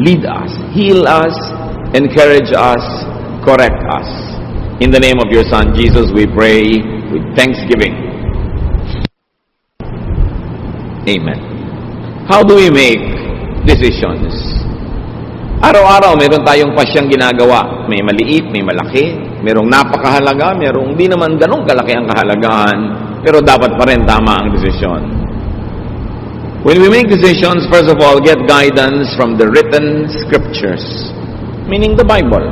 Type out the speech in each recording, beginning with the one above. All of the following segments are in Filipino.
lead us, heal us, encourage us, correct us. In the name of your Son, Jesus, we pray with thanksgiving. Amen. How do we make decisions? Araw-araw, meron tayong pasyang ginagawa. May maliit, may malaki. Merong napakahalaga, merong di naman ganong kalaki ang kahalagahan. Pero dapat pa rin tama ang desisyon. When we make decisions, first of all, get guidance from the written scriptures. Meaning the Bible.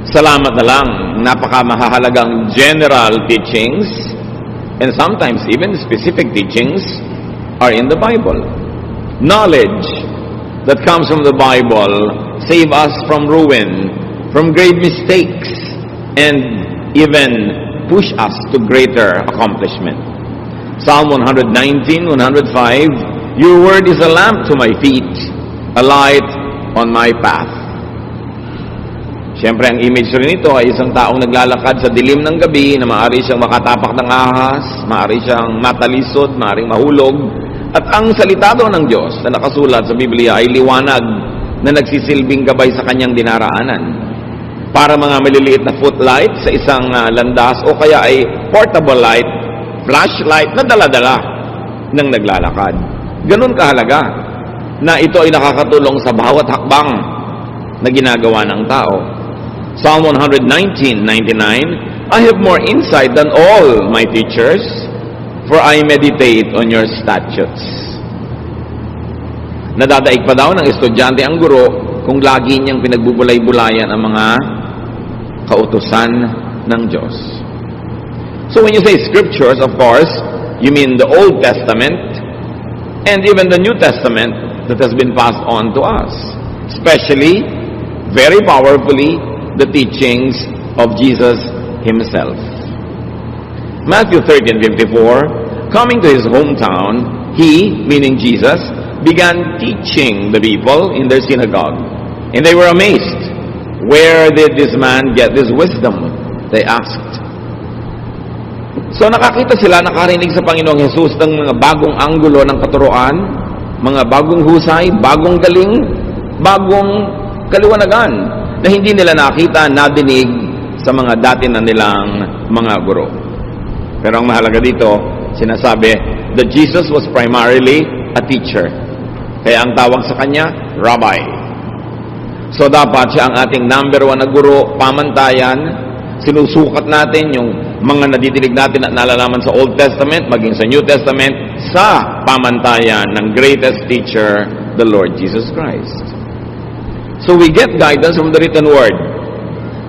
Salamat na lang, napakamahalagang general teachings and sometimes even specific teachings are in the Bible. Knowledge that comes from the Bible save us from ruin, from grave mistakes, and even push us to greater accomplishment. Psalm 119, 105, your word is a lamp to my feet, a light on my path. Siyempre, ang image rin ito ay isang taong naglalakad sa dilim ng gabi na maaari siyang makatapak ng ahas, maaari siyang matalisod, maaaring mahulog. At ang salita daw ng Diyos na nakasulat sa Biblia ay liwanag na nagsisilbing gabay sa kanyang dinaraanan. Para mga maliliit na footlight sa isang landas o kaya ay portable light, flashlight na dala-dala ng naglalakad. Ganun kahalaga na ito ay nakakatulong sa bawat hakbang na ginagawa ng tao. Psalm 119:99, I have more insight than all my teachers, for I meditate on your statutes. Nadadaig pa daw ng estudyante ang guro kung lagi niyang pinagbubulay-bulayan ang mga kautusan ng Diyos. So when you say scriptures, of course, you mean the Old Testament and even the New Testament that has been passed on to us. Especially, very powerfully, the teachings of Jesus Himself. Matthew 13:54, coming to His hometown, He, meaning Jesus, began teaching the people in their synagogue. And they were amazed. Where did this man get this wisdom? They asked. So nakakita sila, nakarinig sa Panginoong Jesus ng mga bagong anggulo ng katuruan, mga bagong husay, bagong galing, bagong kaliwanagan na hindi nila nakita, nadinig sa mga dati na nilang mga guro. Pero ang mahalaga dito, sinasabi that Jesus was primarily a teacher. Kaya ang tawag sa kanya, Rabbi. So dapat siya ang ating number 1 na guro, pamantayan. Sinusukat natin yung mga nadidinig natin at nalalaman sa Old Testament, maging sa New Testament, sa pamantayan ng greatest teacher, the Lord Jesus Christ. So we get guidance from the written word.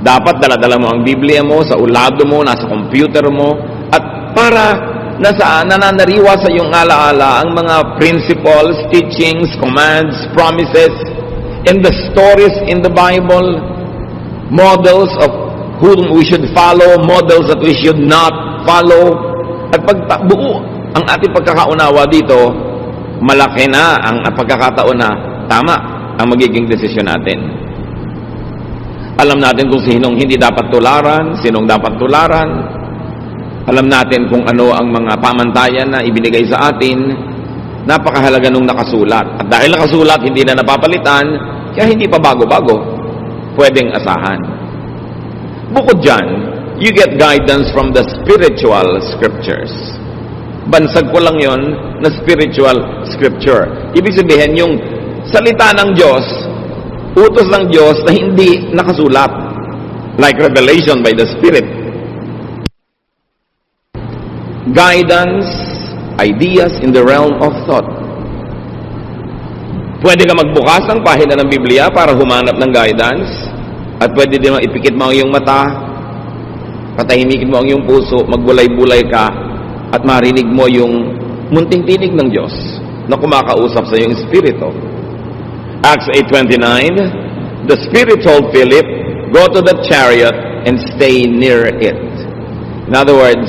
Dapat dala-dala mo ang Biblia mo, sa ulado mo, nasa computer mo, at para nananariwa sa iyong alaala ang mga principles, teachings, commands, promises, and the stories in the Bible, models of whom we should follow, models that we should not follow. At pagbuo ang ating pagkakaunawa dito, malaki na ang pagkakataon na tama ang magiging desisyon natin. Alam natin kung sinong hindi dapat tularan, sinong dapat tularan. Alam natin kung ano ang mga pamantayan na ibinigay sa atin. Napakahalaga nung nakasulat. At dahil nakasulat, hindi na napapalitan, kaya hindi pa bago-bago. Pwedeng asahan. Bukod dyan, you get guidance from the spiritual scriptures. Bansag ko lang yon na spiritual scripture. Ibig sabihin, yung salita ng Diyos, utos ng Diyos na hindi nakasulat. Like revelation by the Spirit. Guidance, ideas in the realm of thought. Pwede ka magbukas ng pahina ng Biblia para humanap ng guidance. At pwede din ipikit mo ang iyong mata, patahimikin mo ang iyong puso, magbulay-bulay ka, at marinig mo yung munting tinig ng Diyos na kumakausap sa iyong espiritu. Acts 8:29, the Spirit told Philip, go to the chariot and stay near it. In other words,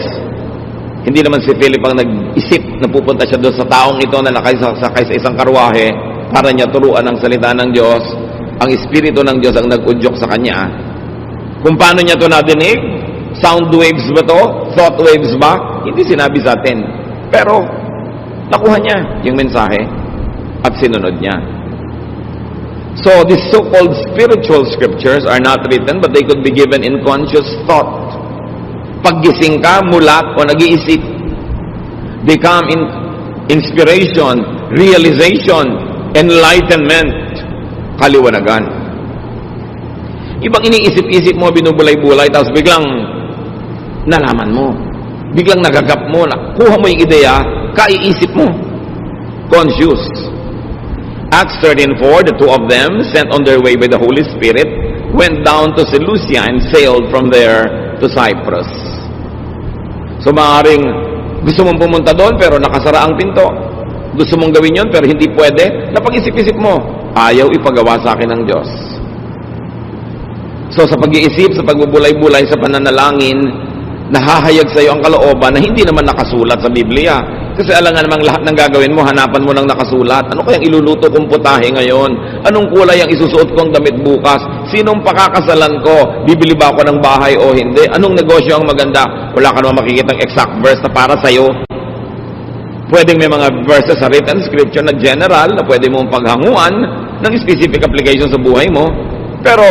hindi naman si Philip ang nag-isip na pupunta siya doon sa taong ito na nakasakay sa isang karwahe para niya turuan ang salita ng Diyos. Ang Espiritu ng Diyos ang nag-udyok sa kanya. Kung paano niya ito nadinig? Sound waves ba to? Thought waves ba? Hindi sinabi sa atin. Pero, nakuha niya yung mensahe at sinunod niya. So, these so-called spiritual scriptures are not written, but they could be given in conscious thought. Paggising ka, mulat, o nag-iisip, they come in inspiration, realization, enlightenment, kaliwanagan. Ibang iniisip-isip mo, binubulay-bulay, tapos biglang nalaman mo. Biglang nagagap mo, nakuha mo yung ideya, kaiisip mo. Conscious. Acts 13:4, the two of them, sent on their way by the Holy Spirit, went down to Seleucia and sailed from there to Cyprus. So maaaring gusto mong pumunta doon pero nakasara ang pinto. Gusto mong gawin yon pero hindi pwede. Napag-isip-isip mo, ayaw ipagawa sa akin ng Diyos. So sa pag-iisip, sa pagbubulay-bulay, sa pananalangin, nahahayag sa iyo ang kalooban na hindi naman nakasulat sa Biblia. Kasi alam nga namang lahat ng gagawin mo, hanapan mo ng nakasulat. Ano kayang iluluto kong putahe ngayon? Anong kulay ang isusuot kong damit bukas? Sinong pakakasalan ko? Bibili ba ako ng bahay o hindi? Anong negosyo ang maganda? Wala ka naman makikitang exact verse na para sa'yo. Pwedeng may mga verses sa written scripture na general na pwede mong paghanguan ng specific application sa buhay mo. Pero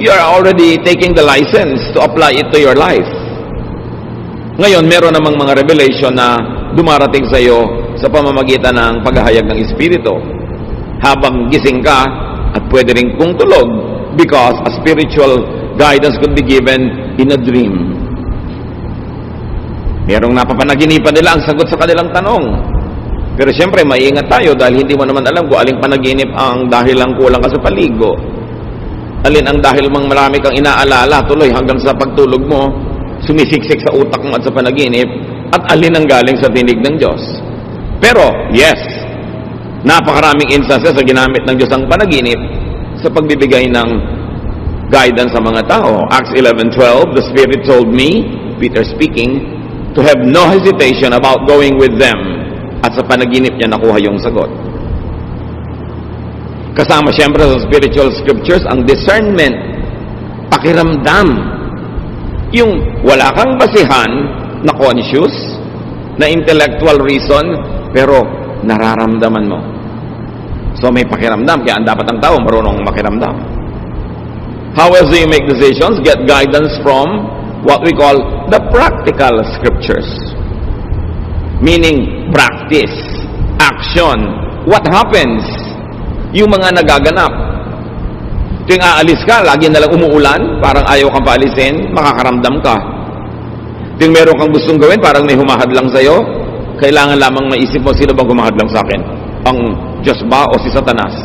you are already taking the license to apply it to your life. Ngayon, meron namang mga revelation na dumarating sa iyo sa pamamagitan ng paghahayag ng Espiritu habang gising ka at pwede rin kung tulog because a spiritual guidance could be given in a dream. Merong napapanaginipan nila ang sagot sa kanilang tanong. Pero siyempre, maingat tayo dahil hindi mo naman alam kung aling panaginip ang dahil lang kulang ka sa paligo. Alin ang dahil mang marami kang inaalala tuloy hanggang sa pagtulog mo, sumisiksik sa utak mo at sa panaginip, at alin ang galing sa tinig ng Diyos. Pero, yes, napakaraming instances na ginamit ng Diyos ang panaginip sa pagbibigay ng guidance sa mga tao. Acts 11:12, the Spirit told me, Peter speaking, to have no hesitation about going with them. At sa panaginip niya nakuha yung sagot. Kasama siyempre sa spiritual scriptures ang discernment, pakiramdam. Yung wala kang basihan na conscious, na intellectual reason, pero nararamdaman mo. So may pakiramdam, kaya dapat ang tao marunong makiramdam. How else do you make decisions? Get guidance from what we call the practical scriptures. Meaning, practice, action. What happens? Yung mga nagaganap. Tuwing aalis ka, lagi nalang umuulan, parang ayaw kang paalisin, makakaramdam ka. Tuwing meron kang gustong gawin, parang may humahadlang sa'yo, kailangan lamang maisip mo, sino bang humahadlang sa akin? Ang Diyos ba o si Satanas?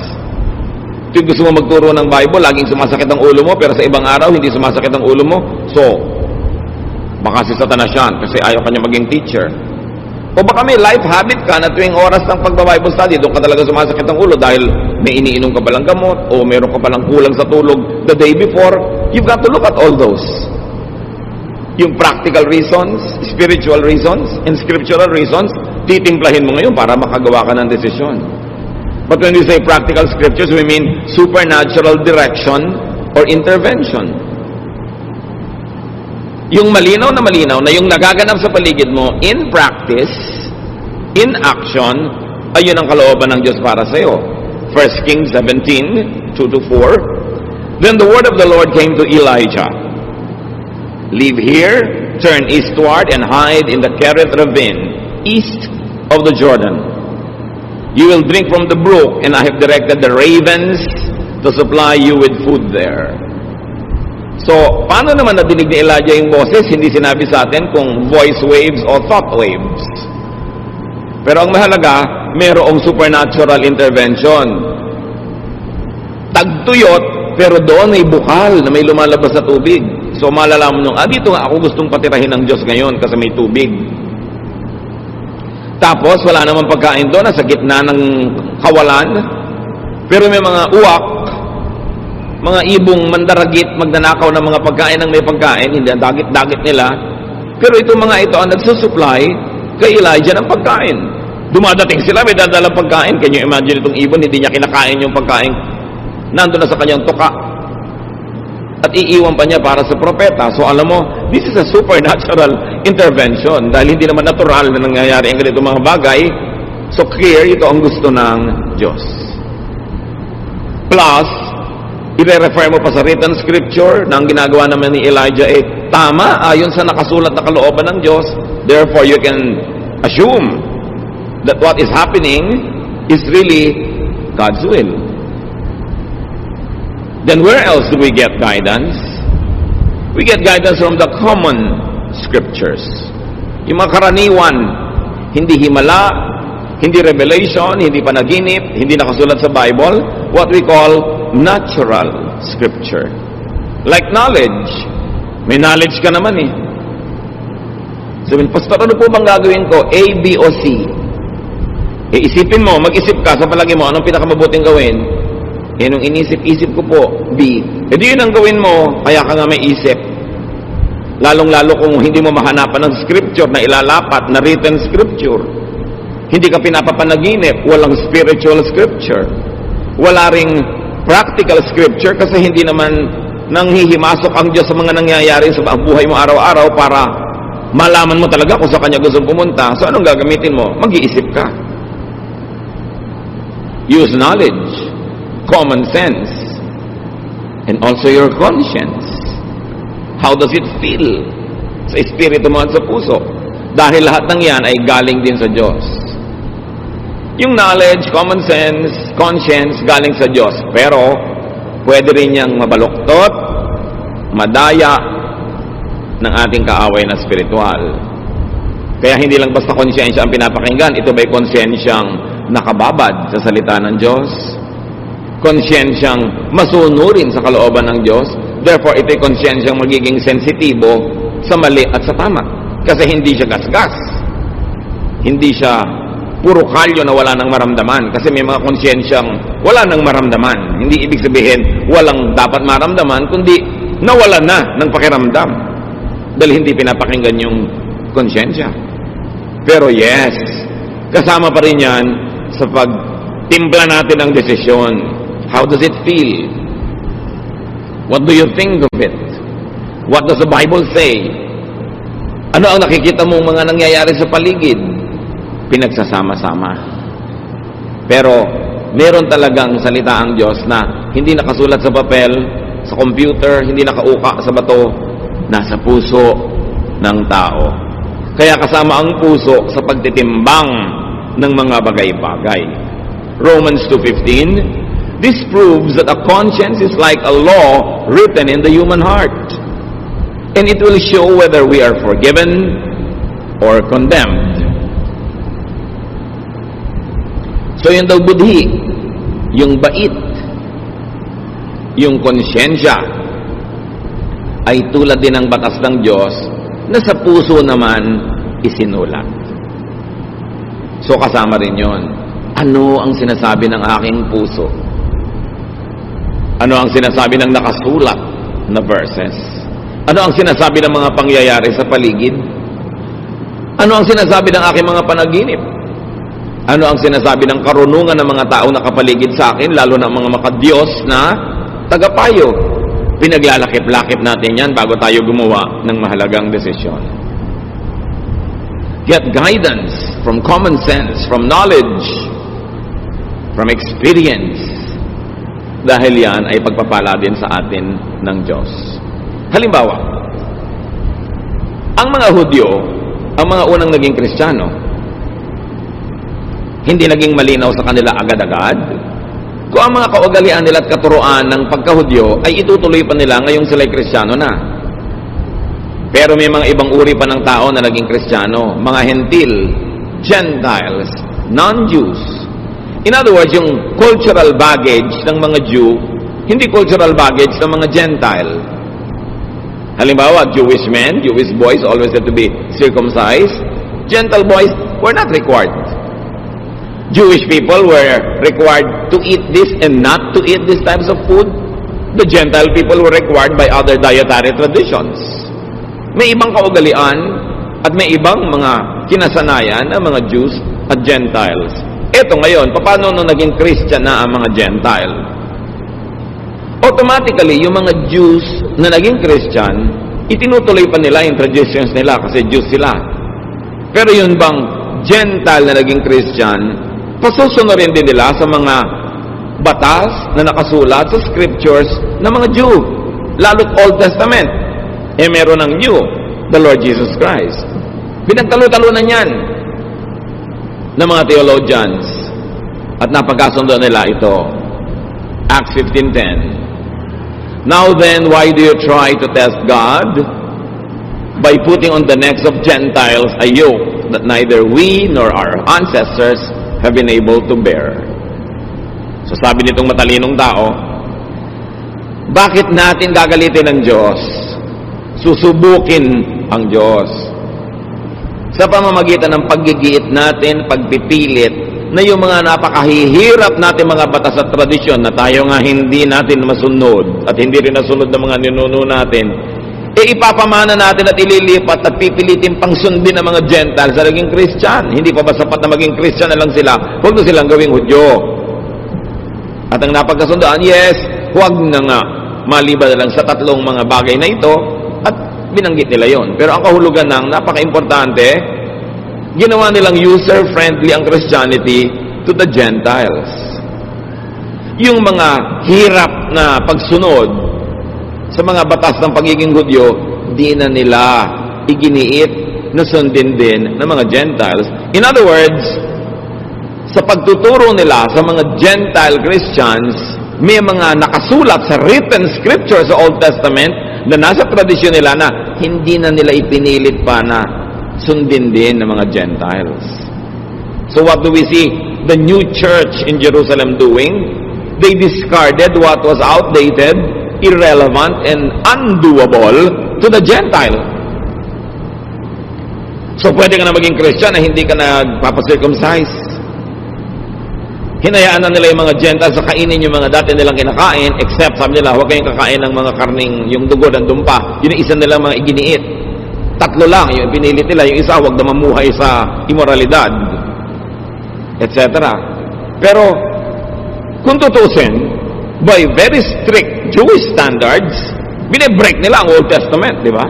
Tuwing gusto mo magturo ng Bible, laging sumasakit ang ulo mo, pero sa ibang araw, hindi sumasakit ang ulo mo. So, baka si Satanas yan, kasi ayaw kanya maging teacher. O baka may life habit ka na tuwing oras ng pagba-Bible study, doon ka talaga sumasakit ang ulo dahil may iniinom ka palang gamot o meron ka palang kulang sa tulog the day before. You've got to look at all those. Yung practical reasons, spiritual reasons, and scriptural reasons, titimplahin mo ngayon para makagawa ka ng desisyon. But when we say practical scriptures, we mean supernatural direction or intervention. Yung malinaw na yung nagaganap sa paligid mo in practice, in action, ayun ang kalooban ng Diyos para sa iyo. 1 Kings 17:2-4. Then the word of the Lord came to Elijah. Leave here, turn eastward, and hide in the Kerith ravine, east of the Jordan. You will drink from the brook, and I have directed the ravens to supply you with food there. So, paano naman nadinig ni Elijah yung boses? Hindi sinabi sa atin kung voice waves o thought waves. Pero ang mahalaga, mayroong supernatural intervention. Tagtuyot, pero doon may bukal na may lumalabas na tubig. So, malalaman nung, dito nga ako gustong patirahin ng Diyos ngayon kasi may tubig. Tapos, wala namang pagkain doon, nasa gitna ng kawalan. Pero may mga uwak, mga ibong mandaragit, magnanakaw ng mga pagkain ng may pagkain, hindi ang dagit-dagit nila. Pero itong mga ito ang nagsusupply kay Elijah ng pagkain. Dumadating sila, may dadalang pagkain. Can you imagine itong ibon, hindi niya kinakain yung pagkain. Nandun na sa kanyang tuka. At iiwan pa niya para sa propeta. So alam mo, this is a supernatural intervention. Dahil hindi naman natural na nangyayari ang ganitong mga bagay. So clear, ito ang gusto ng Diyos. Plus, i-refer mo pa sa written scripture na ang ginagawa naman ni Elijah tama ayon sa nakasulat na kalooban ng Diyos. Therefore, you can assume that what is happening is really God's will. Then where else do we get guidance? We get guidance from the common scriptures. Yung mga karaniwan, hindi himala, hindi revelation, hindi panaginip, hindi nakasulat sa Bible, what we call natural scripture. Like knowledge. May knowledge ka naman eh. Sabihin, Pastor, ano po bang gagawin ko? A, B, o C? Isipin mo, mag-isip ka sa palagi mo, anong pinakamabuting gawin? Nung inisip-isip ko po, B. Di yun ang gawin mo, kaya ka nga may isip. Lalong-lalo kung hindi mo mahanapan ng scripture na ilalapat, na written scripture. Hindi ka pinapapanaginip, walang spiritual scripture. Wala ring practical scripture kasi hindi naman nanghihimasok ang Diyos sa mga nangyayari sa buhay mo araw-araw para malaman mo talaga kung sa Kanya gusto pumunta. So anong gagamitin mo? Mag-iisip ka. Use knowledge, common sense, and also your conscience. How does it feel sa espiritu mo at sa puso? Dahil lahat ng yan ay galing din sa Diyos. Yung knowledge, common sense, conscience, galing sa Diyos. Pero, pwede rin niyang mabaluktot, madaya ng ating kaaway na spiritual. Kaya hindi lang basta konsyensya ang pinapakinggan, ito ba'y konsyensyang nakababad sa salita ng Diyos? Konsyensyang masunurin sa kalooban ng Diyos? Therefore, ito'y konsyensyang magiging sensitibo sa mali at sa tama. Kasi hindi siya gasgas. Hindi siya puro kalyo na wala nang maramdaman. Kasi may mga konsyensyang wala nang maramdaman. Hindi ibig sabihin walang dapat maramdaman, kundi nawalan na ng pakiramdam. Dahil hindi pinapakinggan yung konsyensya. Pero yes, kasama pa rin yan sa pagtimpla natin ng desisyon. How does it feel? What do you think of it? What does the Bible say? Ano ang nakikita mong mga nangyayari sa paligid? Pinagsasama-sama. Pero, meron talagang salita ang Diyos na hindi nakasulat sa papel, sa computer, hindi nakauka sa bato, nasa puso ng tao. Kaya kasama ang puso sa pagtitimbang ng mga bagay-bagay. Romans 2:15, this proves that a conscience is like a law written in the human heart. And it will show whether we are forgiven or condemned. So yung daw budhi, yung bait, yung konsyensya, ay tulad din ng batas ng Diyos na sa puso naman isinulat. So kasama rin yon. Ano ang sinasabi ng aking puso? Ano ang sinasabi ng nakasulat na verses? Ano ang sinasabi ng mga pangyayari sa paligid? Ano ang sinasabi ng aking mga panaginip? Ano ang sinasabi ng karunungan ng mga tao na kapaligid sa akin, lalo na mga makadiyos na tagapayo? Pinaglalakip-lakip natin yan bago tayo gumawa ng mahalagang desisyon. Get guidance from common sense, from knowledge, from experience. Dahil yan ay pagpapala din sa atin ng Diyos. Halimbawa, ang mga Hudyo, ang mga unang naging Kristiyano, hindi naging malinaw sa kanila agad-agad. Kung ang mga kaugalian nila at katuruan ng pagka-Hudyo ay itutuloy pa nila ngayong sila'y Kristiyano na. Pero may mga ibang uri pa ng tao na naging Kristiyano, mga Hentil, Gentiles, non-Jews. In other words, yung cultural baggage ng mga Jew, hindi cultural baggage ng mga Gentile. Halimbawa, Jewish men, Jewish boys always had to be circumcised. Gentile boys were not required. Jewish people were required to eat this and not to eat these types of food. The Gentile people were required by other dietary traditions. May ibang kaugalian at may ibang mga kinasanayan ng mga Jews at Gentiles. Eto ngayon, paano nung naging Christian na ang mga Gentile? Automatically, yung mga Jews na naging Christian, itinutuloy pa nila yung traditions nila kasi Jews sila. Pero yun bang Gentile na naging Christian, pasusunod rin din nila sa mga batas na nakasulat sa scriptures ng mga Jew, lalo't Old Testament. Meron ng New, the Lord Jesus Christ. Pinagtalo-talunan yan ng mga theologians at napagkasundo nila ito. Acts 15:10. Now then, why do you try to test God? By putting on the necks of Gentiles a yoke that neither we nor our ancestors have been able to bear. So sabi nitong matalinong tao, bakit natin gagalitin ng Diyos? Susubukin ang Diyos. Sa pamamagitan ng paggigiit natin, pagpipilit, na yung mga napakahihirap natin mga batas at tradisyon na tayo nga hindi natin masunod at hindi rin nasunod ng mga ninuno natin, ipapamana natin at ililipat at pipilitin pang sundin ng mga Gentiles na naging Christian. Hindi pa ba sapat na maging Christian na lang sila? Huwag na silang gawing Hudyo. At ang napagkasundoan, yes, huwag na nga, maliban na lang sa tatlong mga bagay na ito, at binanggit nila yon. Pero ang kahulugan ng napaka-importante, ginawa nilang user-friendly ang Christianity to the Gentiles. Yung mga hirap na pagsunod sa mga batas ng pagiging Hudyo, di na nila iginiit na sundin din ng mga Gentiles. In other words, sa pagtuturo nila sa mga Gentile Christians, may mga nakasulat sa written scripture sa Old Testament na nasa tradisyon nila na hindi na nila ipinilit pa na sundin din ng mga Gentiles. So what do we see the new church in Jerusalem doing? They discarded what was outdated, irrelevant, and undoable to the Gentile. So pwede ka na maging Christian na hindi ka nagpapacircumcise. Hinayaan na nila yung mga Gentiles sa kainin yung mga dati nilang kinakain, except sabi nila, huwag kayong kakain ng mga karning, yung dugo ng dumpa. Yun yung isa nilang mga iginiit. Tatlo lang, yung pinilit nila, yung isa, huwag na mamuhay sa immoralidad, etc. Pero, kung tutusin, by very strict Jewish standards, binibreak nila ang Old Testament, di ba?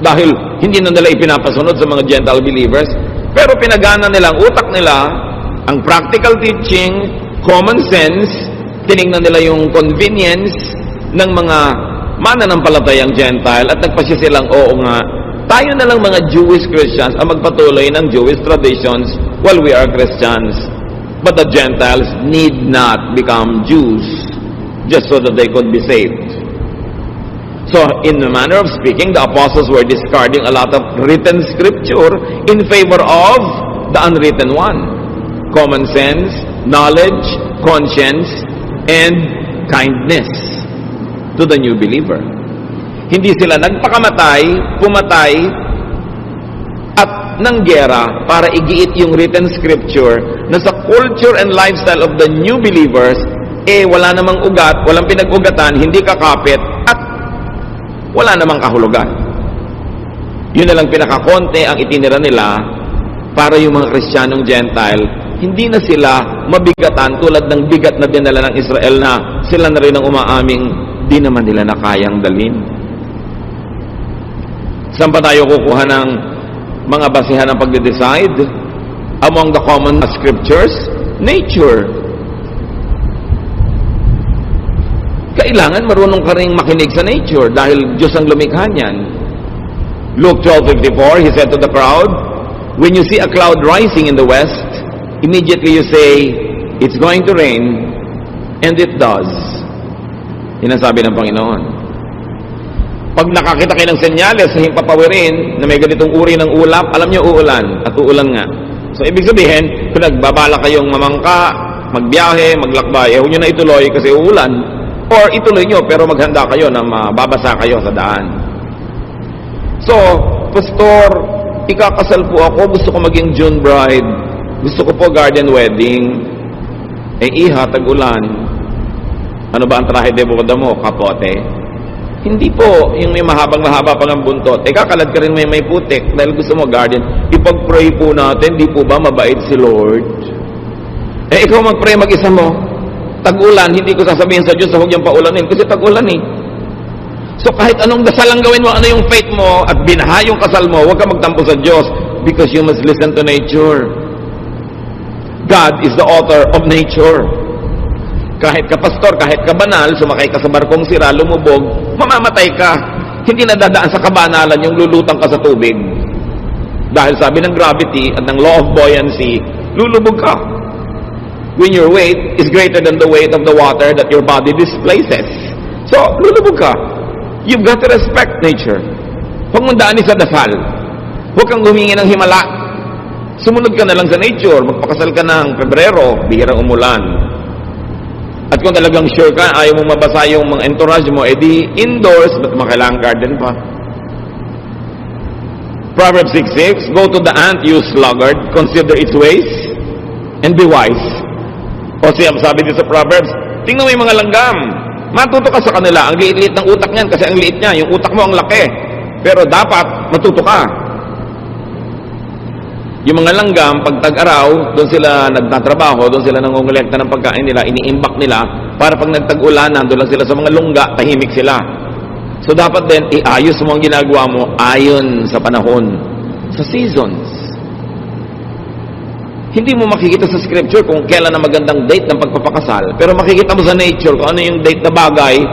Dahil hindi na nila ipinapasunod sa mga Gentile believers, pero pinagana nila ang utak nila, ang practical teaching, common sense, tinignan nila yung convenience ng mga mananampalatayang Gentile at nagpasya silang, oo nga, tayo na lang mga Jewish Christians ang magpatuloy ng Jewish traditions while we are Christians. But the Gentiles need not become Jews just so that they could be saved. So, in the manner of speaking, the apostles were discarding a lot of written scripture in favor of the unwritten one. Common sense, knowledge, conscience, and kindness to the new believer. Hindi sila nagpakamatay, pumatay, at nanggera para igiit yung written scripture na sa culture and lifestyle of the new believers, wala namang ugat, walang pinag-ugatan, hindi kakapit, at wala namang kahulugan. Yun na lang pinakakonte ang itinira nila para yung mga Kristiyanong Gentile hindi na sila mabigatan tulad ng bigat na dinala ng Israel na sila na rin ang umaaming di naman nila na kayang dalhin. Saan pa tayo kukuha ng mga basehan ng pagde-decide? Among the common scriptures, nature. Kailangan marunong ka rin makinig sa nature dahil Diyos ang lumikha niyan. Luke 12:54, He said to the crowd, when you see a cloud rising in the west, immediately you say, it's going to rain, and it does. Yan ang sabi ng Panginoon. Pag nakakita kayo ng senyales sa himpapawirin na may ganitong uri ng ulap, alam nyo uulan, at uulan nga. So, ibig sabihin, kung nagbabala kayong mamangka, magbiyahe, maglakbay, huwag nyo na ituloy kasi uulan. Or ituloy nyo, pero maghanda kayo na mababasa kayo sa daan. So, Pastor, ikakasal po ako, gusto ko maging June bride. Gusto ko po garden wedding. Iha, tag-ulan. Ano ba ang trahe de boda mo? Kapote. Hindi po, yung may mahabang-mahaba pa ng buntot. Kakalad ka rin may putik dahil gusto mo garden. Ipag-pray po natin, di po ba mabait si Lord? Ikaw mag-pray mag-isa mo. Tag-ulan, hindi ko sasabihin sa Diyos na huwag niyang paulanin kasi tag-ulan eh. So kahit anong dasal ang gawin mo, ano yung faith mo at binaha yung kasal mo, huwag ka magtampo sa Diyos because you must listen to nature. God is the author of nature. Kahit ka pastor, kahit ka banal, sumakay ka sa barkong sira, lumubog, mamamatay ka. Hindi na dadaan sa kabanalan yung lulutang ka sa tubig. Dahil sabi ng gravity at ng law of buoyancy, lulubog ka. When your weight is greater than the weight of the water that your body displaces. So, lulubog ka. You've got to respect nature. Huwag mong daanin sa dasal. Huwag kang humingi ng himala. Sumunod ka na lang sa nature. Magpakasal ka ng Pebrero, bihirang umulan. At kung talagang sure ka, ayaw mong mabasa yung mga entourage mo, edi indoors, ba't makailangang garden pa? Proverbs 6:6, go to the ant, you sluggard, consider its ways, and be wise. O siya, sabi dito sa Proverbs, tingnan mo yung mga langgam. Matuto ka sa kanila. Ang liit-liit ng utak niyan kasi ang liit niya. Yung utak mo ang laki. Pero dapat matuto ka. Yung mga langgam, pag tag-araw, doon sila nagtatrabaho, doon sila nangongolekta ng pagkain nila, iniimbak nila, para pag nagtag-ulan, nandun lang sila sa mga lungga, tahimik sila. So dapat din, iayos mo ang ginagawa mo ayon sa panahon, sa seasons. Hindi mo makikita sa scripture kung kailan na magandang date ng pagpapakasal, pero makikita mo sa nature kung ano yung date na bagay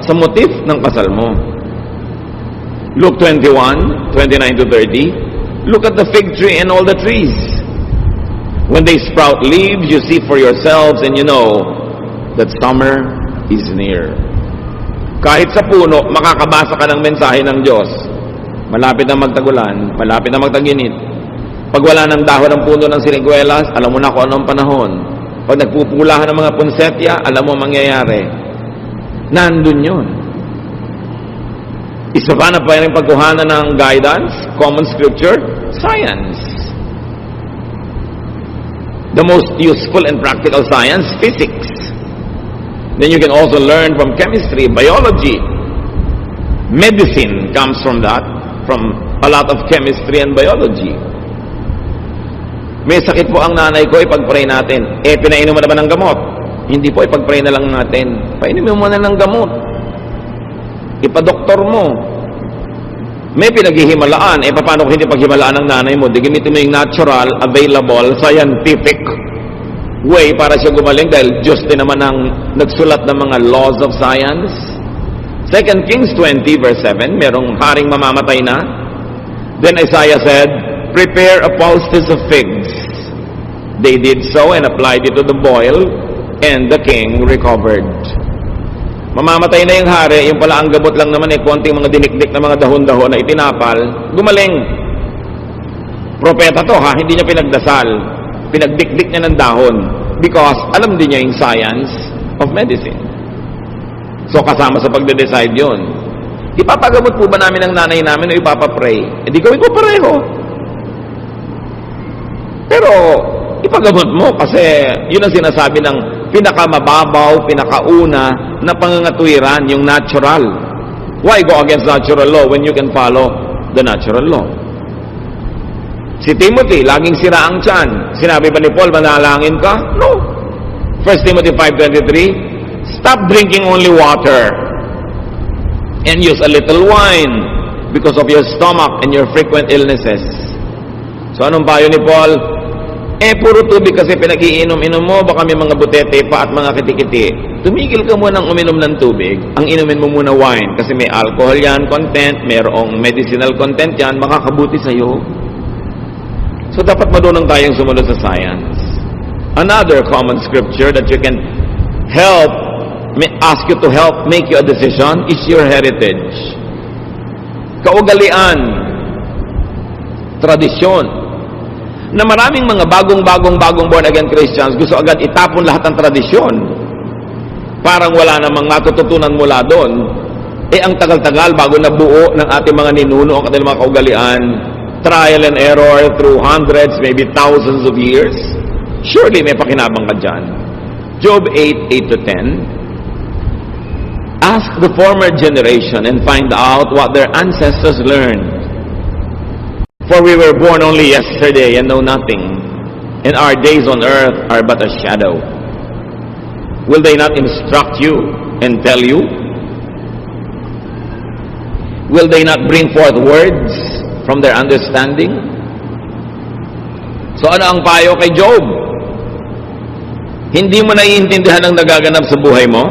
sa motif ng kasal mo. Luke 21:29-30, look at the fig tree and all the trees. When they sprout leaves, you see for yourselves and you know that summer is near. Kahit sa puno, makakabasa ka ng mensahe ng Diyos. Malapit na magtagulan, malapit na magtaginit. Pag wala ng dahon ng puno ng siniguelas, alam mo na kung anong panahon. Pag nagpupulahan ng mga punsetya, alam mo mangyayari. Nandun yun. Isa pa na pa rin pagkuhanan ng guidance, common scripture, science. The most useful and practical science, physics. Then you can also learn from chemistry, biology. Medicine comes from that, from a lot of chemistry and biology. May sakit po ang nanay ko, ipag-pray natin. Pinainom mo naman ng gamot. Hindi po, ipag-pray na lang natin. Painumin mo na ng gamot. Ipa-doktor mo. May pinaghihimalaan. Paano kung hindi paghimalaan ng nanay mo? Di gamitin mo yung natural, available, scientific way para siya gumaling dahil Diyos din naman ang nagsulat ng mga laws of science. 2 Kings 20:7, merong haring mamamatay na. Then Isaiah said, prepare a poultice of figs. They did so and applied it to the boil, and the king recovered. Mamamatay na yung hari, yung pala ang gabot lang naman konting mga dinikdik na mga dahon-dahon na itinapal, gumaling. Propeta to ha, hindi niya pinagdasal. Pinagdikdik niya ng dahon because alam din niya yung science of medicine. So kasama sa pagde-decide yun. Ipapagamot po ba namin ang nanay namin o ipapapray? Di gawin ko pareho. Pero ipagamot mo kasi yun ang sinasabi ng pinakamababaw, pinakauna na pangangatwiran, yung natural. Why go against natural law when you can follow the natural law? Si Timothy, laging sira ang tiyan. Sinabi ba ni Paul, manalangin ka? No. 1 Timothy 5:23, stop drinking only water and use a little wine because of your stomach and your frequent illnesses. So anong payo ni Paul? Puro tubig kasi pinag-iinom-inom mo, baka may mga butete pa at mga kitikiti. Tumigil ka muna ng uminom ng tubig. Ang inumin mo muna wine kasi may alcohol yan, content, mayroong medicinal content yan, makakabuti sa'yo. So dapat marunong tayong sumunod sa science. Another common scripture that you can ask you to help make you a decision is your heritage. Kaugalian, tradisyon, na maraming mga bagong born again Christians gusto agad itapon lahat ng tradisyon. Parang wala namang matututunan mula doon. Ang tagal-tagal bago nabuo ng ating mga ninuno ang kanilang mga kaugalian, trial and error through hundreds, maybe thousands of years. Surely may pakinabang ka dyan. Job 8:8-10, ask the former generation and find out what their ancestors learned. For we were born only yesterday and know nothing, and our days on earth are but a shadow. Will they not instruct you and tell you? Will they not bring forth words from their understanding? So ano ang payo kay Job? Hindi mo naiintindihan ang nagaganap sa buhay mo?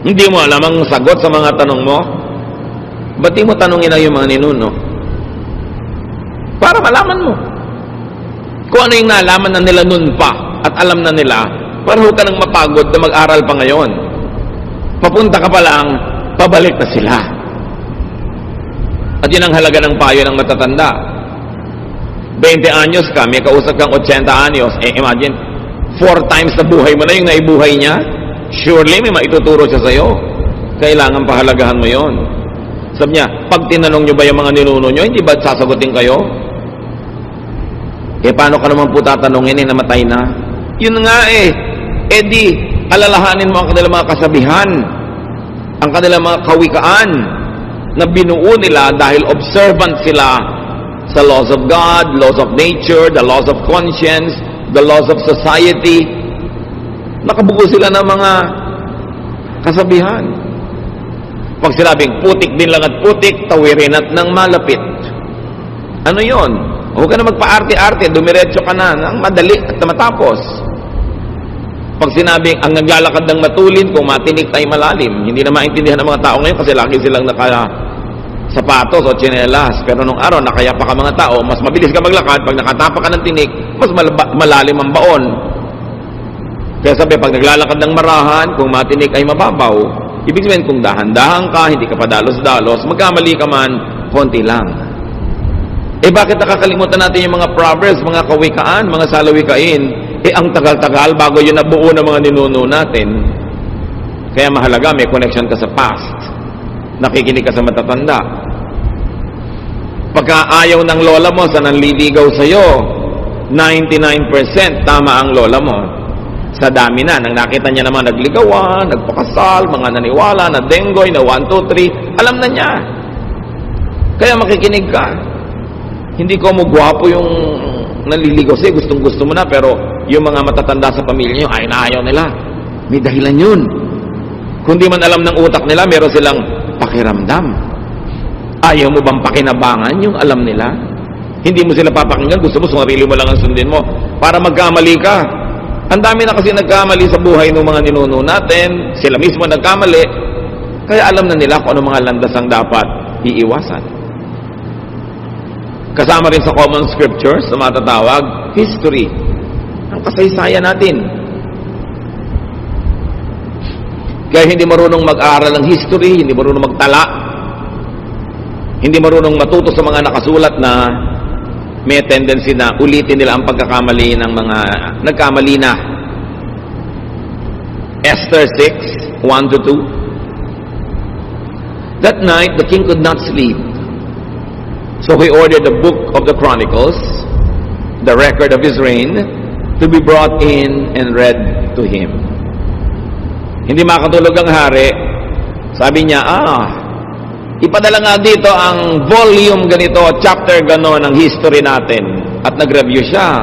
Hindi mo alam ang sagot sa mga tanong mo? Ba't di mo tanongin ang yung mga ninuno? Para malaman mo. Kung ano yung nalaman na nila nun pa at alam na nila, para huwag ka nang mapagod na mag-aral pa ngayon. Papunta ka pa lang, pabalik na sila. At yun ang halaga ng payo ng matatanda. 20 anyos ka, may kausap kang 80 anyos, imagine, 4 times na buhay mo na yung naibuhay niya. Surely may maituturo siya sa'yo. Kailangan pahalagahan mo yon. Sabi niya, pag tinanong nyo ba yung mga ninuno nyo, hindi ba sasagutin kayo? Paano ka naman po tatanungin namatay na? Yun nga di, alalahanin mo ang kanilang mga kasabihan, ang kanilang mga kawikaan na binuo nila dahil observant sila sa laws of God, laws of nature, the laws of conscience, the laws of society. Nakabuo sila ng mga kasabihan. Pag sinabing putik din lang at putik, tawirin at nang malapit. Ano yon? Huwag ka na magpa-arte-arte, dumiretso ka na ng madali at matapos. Pag sinabing ang naglalakad ng matulin, kung matinik tayo malalim, hindi na maintindihan ng mga tao ngayon kasi lagi silang naka-sapatos o tsinelas. Pero nung araw, nakayapa ka mga tao, mas mabilis ka maglakad. Pag nakatapa ka ng tinik, mas malalim ang baon. Kaya sabi, pag naglalakad ng marahan, kung matinik ay mababaw, ibig sabihin kung dahan-dahan ka, hindi ka pa dalos-dalos, magkamali ka man, konti lang. Bakit nakakalimutan natin yung mga proverbs, mga kawikaan, mga salawikain? Ang tagal-tagal bago yun nabuo ng mga ninuno natin. Kaya mahalaga, may connection ka sa past. Nakikinig ka sa matatanda. Pagka ayaw ng lola mo sa nanliligaw sa'yo, 99% tama ang lola mo. Sa dami na, nang nakita niya naman nagligawan, nagpakasal, mga naniwala, na denggoy, na 1, 2, 3, alam na niya. Kaya makikinig ka. Hindi ko mo gwapo yung naliligaw sa'yo, gustong-gusto mo na, pero yung mga matatanda sa pamilya nyo, ay naayaw nila. May dahilan yun. Kung di man alam ng utak nila, meron silang pakiramdam. Ayaw mo bang pakinabangan yung alam nila? Hindi mo sila papakinggan, gusto mo, sarili mo lang ang sundin mo. Para magkamali ka. Ang dami na kasi nagkamali sa buhay ng mga ninuno natin, sila mismo nagkamali, kaya alam na nila kung ano mga landas ang dapat iiwasan. Kasama rin sa common scriptures na matatawag, history. Ang kasaysayan natin. Kaya hindi marunong mag-aaral ng history, hindi marunong magtala, hindi marunong matuto sa mga nakasulat na may tendency na ulitin nila ang pagkakamali ng mga nagkamali na. Esther 6, 1-2. That night, the king could not sleep. So he ordered the book of the Chronicles, the record of his reign, to be brought in and read to him. Hindi makatulog ang hari. Sabi niya, ipadala nga dito ang volume ganito, chapter gano'n ng history natin. At nag-review siya.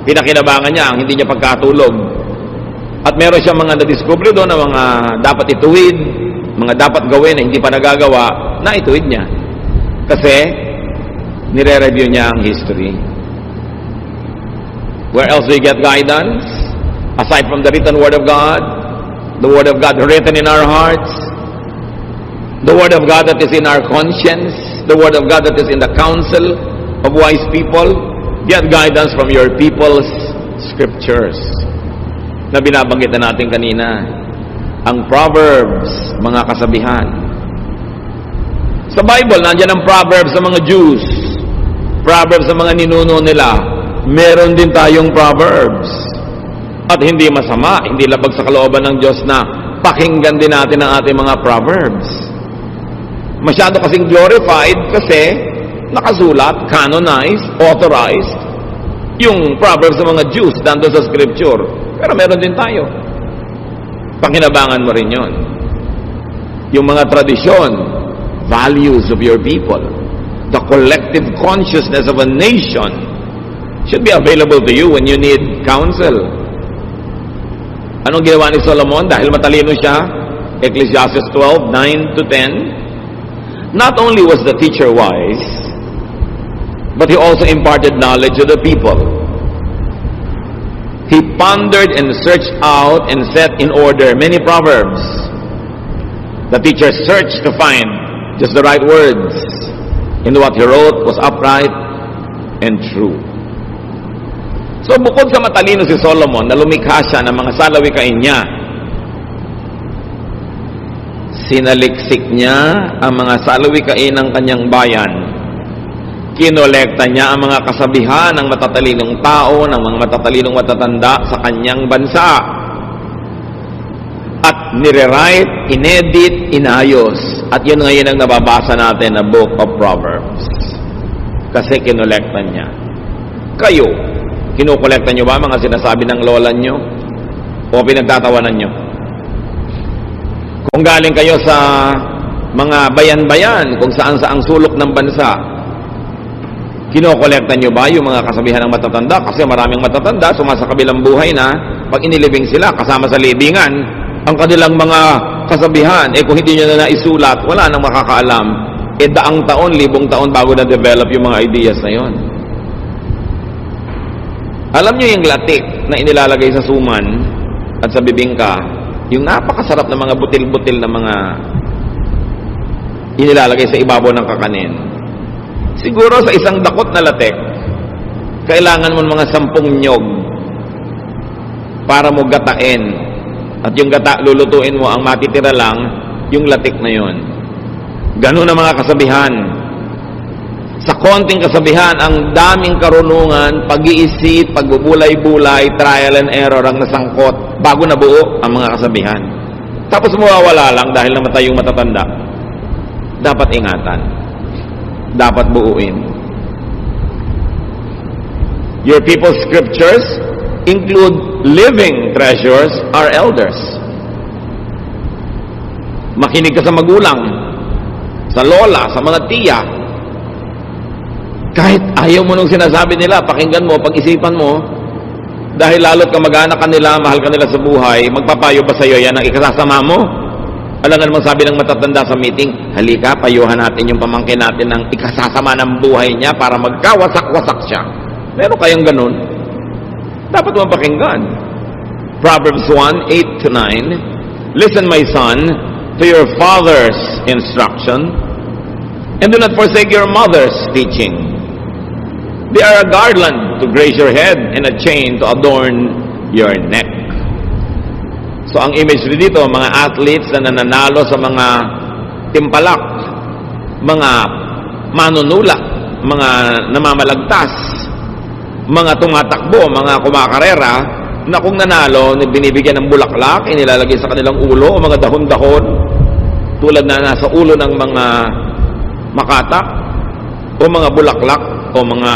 Pinakinabangan niya ang hindi niya pagkatulog. At meron siya mga na-discover doon na mga dapat ituwid, mga dapat gawin na hindi pa nagagawa, na ituwid niya. Kasi nire-review niya ang history. Where else do we get guidance? Aside from the written Word of God, the Word of God written in our hearts, the Word of God that is in our conscience, the Word of God that is in the counsel of wise people, get guidance from your people's scriptures. Na binabanggit na natin kanina, ang Proverbs, mga kasabihan. Sa Bible, nandiyan ang Proverbs sa mga Jews, Proverbs sa mga ninuno nila. Meron din tayong Proverbs. At hindi masama, hindi labag sa kalooban ng Diyos na pakinggan din natin ang ating mga Proverbs. Masyado kasing glorified kasi nakasulat, canonized, authorized yung Proverbs sa mga Jews dando sa Scripture. Pero meron din tayo. Pakinabangan mo rin yon. Yung mga tradisyon, values of your people, the collective consciousness of a nation should be available to you when you need counsel. Anong ginawa ni Solomon? Dahil matalino siya, Ecclesiastes 12, 9-10, not only was the teacher wise, but he also imparted knowledge to the people. He pondered and searched out and set in order many proverbs. The teacher searched to find just the right words, and what he wrote was upright and true. So bukod sa matalino si Solomon na lumikha siya ng mga salawikain niya, sinaliksik niya ang mga salawikain ng kanyang bayan. Kinolekta niya ang mga kasabihan ng matatalinong tao, ng mga matatalinong matatanda sa kanyang bansa. At nire-write, inedit, inayos. At yun ngayon ang nababasa natin na Book of Proverbs. Kasi kinolekta niya. Kayo, kinukolekta niyo ba mga sinasabi ng lola niyo? O pinagtatawanan niyo? Kung galing kayo sa mga bayan-bayan, kung saan-saang sulok ng bansa, kinokolekta nyo ba yung mga kasabihan ng matatanda? Kasi maraming matatanda, sumasakabilang buhay na, pag inilibing sila, kasama sa libingan, ang kanilang mga kasabihan, kung hindi nyo na naisulat, wala nang makakaalam. Daang taon, libong taon bago na-develop yung mga ideas na yon. Alam nyo yung latik na inilalagay sa suman at sa bibingka, yung napakasarap na mga butil-butil na mga inilalagay sa ibabaw ng kakanin. Siguro sa isang dakot na latik, kailangan mo mga 10 nyog para mo gatain. At yung gata, lulutuin mo, ang matitira lang, yung latik na yon. Ganun ang mga kasabihan. Sa konting kasabihan, ang daming karunungan, pag-iisip, pagbubulay-bulay, trial and error ang nasangkot bago nabuo ang mga kasabihan. Tapos mawawala lang dahil namatay yung matatanda. Dapat ingatan. Dapat buuin. Your people's scriptures include living treasures, our elders. Makinig ka sa magulang, sa lola, sa mga tiya. Kahit ayaw mo nung sinasabi nila, pakinggan mo, pag-isipan mo, dahil lalo't kamag-anak ka nila, mahal ka nila sa buhay, magpapayo ba sa'yo yan ang ikasasama mo? Alam nga naman sabi ng matatanda sa meeting, halika, payuhan natin yung pamangkin natin ng ikasasama ng buhay niya para magkawasak-wasak siya. Meron kayang ganun? Dapat mo pakinggan. Proverbs 1:8-9, Listen, my son, to your father's instruction, and do not forsake your mother's teaching. They are a garland to grace your head and a chain to adorn your neck. So ang imagery dito, mga athletes na nananalo sa mga timpalak, mga manunulak, mga namamalagtas, mga tumatakbo, mga kumakarera, na kung nanalo, binibigyan ng bulaklak, inilalagay sa kanilang ulo, o mga dahon-dahon, tulad na nasa ulo ng mga makata, o mga bulaklak, o mga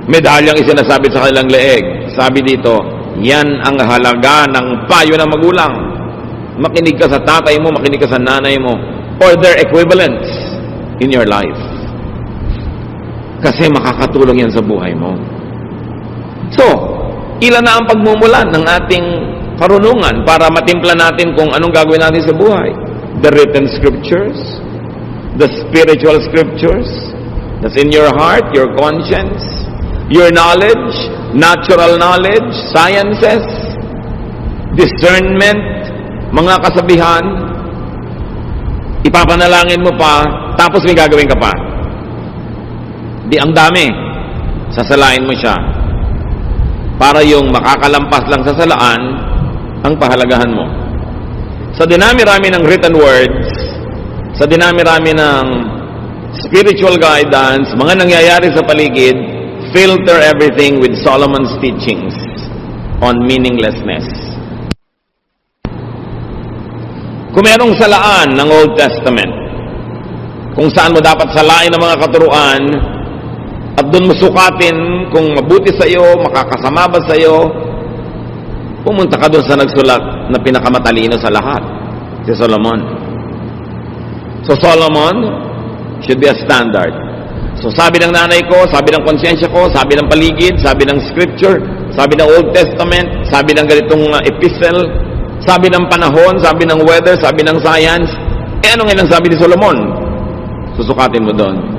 medalyang isinasabi sa kanilang leeg. Sabi dito, yan ang halaga ng payo ng magulang. Makinig ka sa tatay mo, makinig ka sa nanay mo, or their equivalents in your life. Kasi makakatulong yan sa buhay mo. So, ilan na ang pagmumulan ng ating karunungan para matimpla natin kung anong gagawin natin sa buhay? The written scriptures, the spiritual scriptures, that's in your heart, your conscience, your knowledge, natural knowledge, sciences, discernment, mga kasabihan, ipapanalangin mo pa, tapos may gagawin ka pa. Di ang dami, sasalain mo siya. Para yung makakalampas lang sa salaan, ang pahalagahan mo. Sa dinami-rami ng written words, sa dinami-rami ng spiritual guidance, mga nangyayari sa paligid, filter everything with Solomon's teachings on meaninglessness. Kung merong salaan ng Old Testament, kung saan mo dapat salain ang mga katuruan, at doon mo sukatin kung mabuti sa iyo, makakasama ba sa iyo, pumunta ka doon sa nagsulat na pinakamatalino sa lahat, si Solomon. So Solomon should be a standard. So sabi ng nanay ko, sabi ng konsyensya ko, sabi ng paligid, sabi ng scripture, sabi ng Old Testament, sabi ng ganitong epistle, sabi ng panahon, sabi ng weather, sabi ng science, ano ngayon ang sabi ni Solomon? Susukatin mo doon.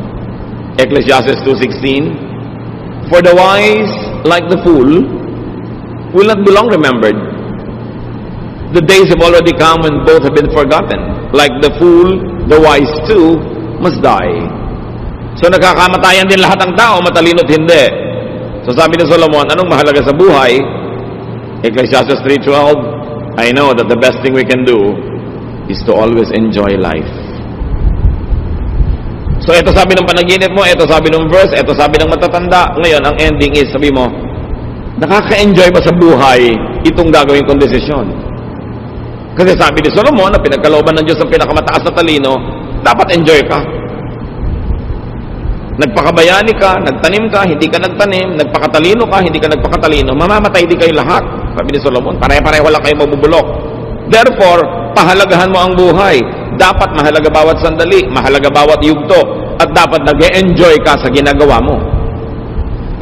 Ecclesiastes 2:16, For the wise, like the fool, will not be long remembered. The days have already come when both have been forgotten. Like the fool, the wise too must die. So nagkakamatayan din lahat ng tao, matalino't hindi. So sabi ni Solomon, anong mahalaga sa buhay? Ecclesiastes 3:12, I know that the best thing we can do is to always enjoy life. So ito sabi ng panaginip mo, ito sabi ng verse, ito sabi ng matatanda. Ngayon, ang ending is, sabi mo, nakaka-enjoy ba sa buhay itong gagawin kong desisyon? Kasi sabi ni Solomon na pinagkalooban ng Diyos ang pinakamataas na talino, dapat enjoy ka. Nagpakabayani ka, nagtanim ka, hindi ka nagtanim, nagpakatalino ka, hindi ka nagpakatalino, mamamatay di kayo lahat. Sabi ni Solomon, pare-pareho lang kayo mabubulok. Therefore, pahalagahan mo ang buhay. Dapat mahalaga bawat sandali, mahalaga bawat yugto, at dapat nag-enjoy ka sa ginagawa mo.